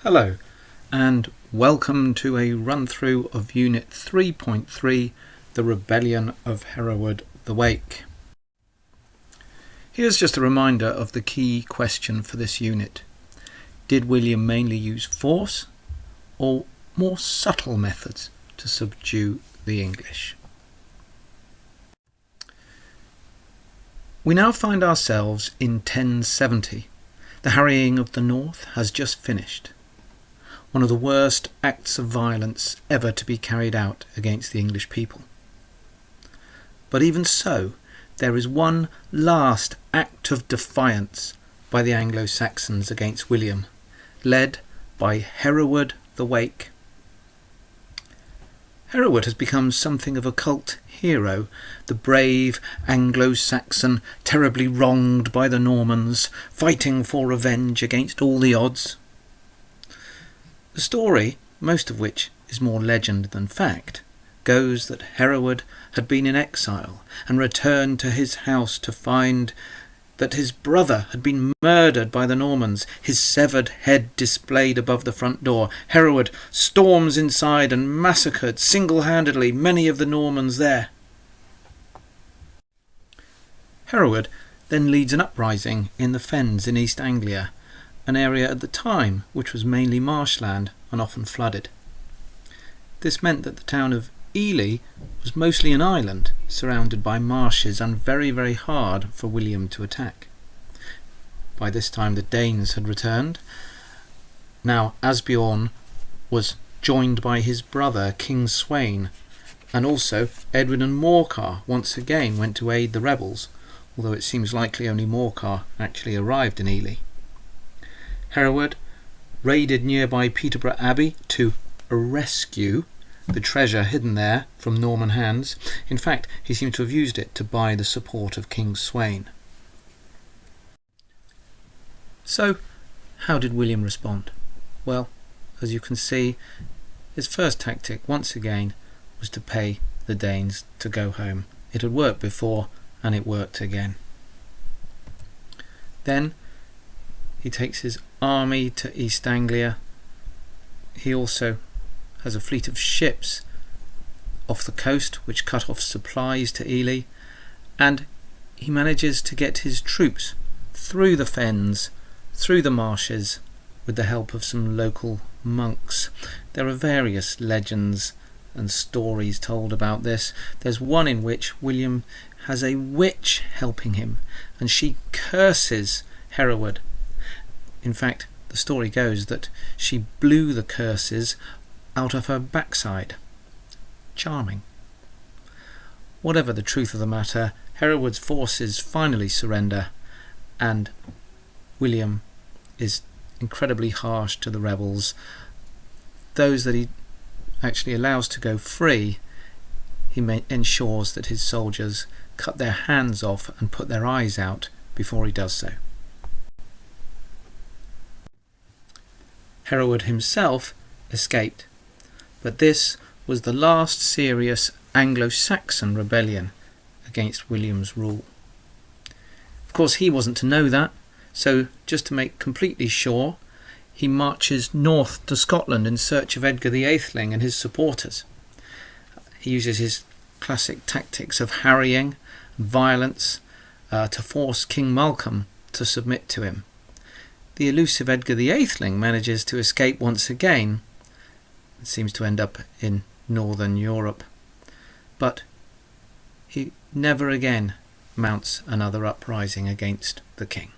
Hello, and welcome to a run-through of Unit 3.3, The Rebellion of Hereward the Wake. Here's just a reminder of the key question for this unit. Did William mainly use force or more subtle methods to subdue the English? We now find ourselves in 1070. The harrying of the north has just finished. One of the worst acts of violence ever to be carried out against the English people. But even so, there is one last act of defiance by the Anglo-Saxons against William, led by Hereward the Wake. Hereward has become something of a cult hero, the brave Anglo-Saxon terribly wronged by the Normans, fighting for revenge against all the odds. The story, most of which is more legend than fact, goes that Hereward had been in exile and returned to his house to find that his brother had been murdered by the Normans, his severed head displayed above the front door. Hereward storms inside and massacred single-handedly many of the Normans there. Hereward then leads an uprising in the Fens in East Anglia, an area at the time which was mainly marshland and often flooded. This meant that the town of Ely was mostly an island surrounded by marshes and very, very hard for William to attack. By this time the Danes had returned. Now Asbjorn was joined by his brother King Sweyn, and also Edward and Morcar once again went to aid the rebels, although it seems likely only Morcar actually arrived in Ely. Hereward raided nearby Peterborough Abbey to rescue the treasure hidden there from Norman hands. In fact, he seems to have used it to buy the support of King Sweyn. So, how did William respond? Well, as you can see, his first tactic, once again, was to pay the Danes to go home. It had worked before, and it worked again. Then, he takes his army to East Anglia. He also has a fleet of ships off the coast which cut off supplies to Ely, and he manages to get his troops through the fens, through the marshes, with the help of some local monks. There are various legends and stories told about this. There's one in which William has a witch helping him, and she curses Hereward. In fact, the story goes that she blew the curses out of her backside. Charming. Whatever the truth of the matter, Hereward's forces finally surrender, and William is incredibly harsh to the rebels. Those that he actually allows to go free, he ensures that his soldiers cut their hands off and put their eyes out before he does so. Hereward himself escaped, but this was the last serious Anglo-Saxon rebellion against William's rule. Of course, he wasn't to know that, so just to make completely sure, he marches north to Scotland in search of Edgar the Atheling and his supporters. He uses his classic tactics of harrying and violence to force King Malcolm to submit to him. The elusive Edgar the Atheling manages to escape once again. It seems to end up in northern Europe. But he never again mounts another uprising against the king.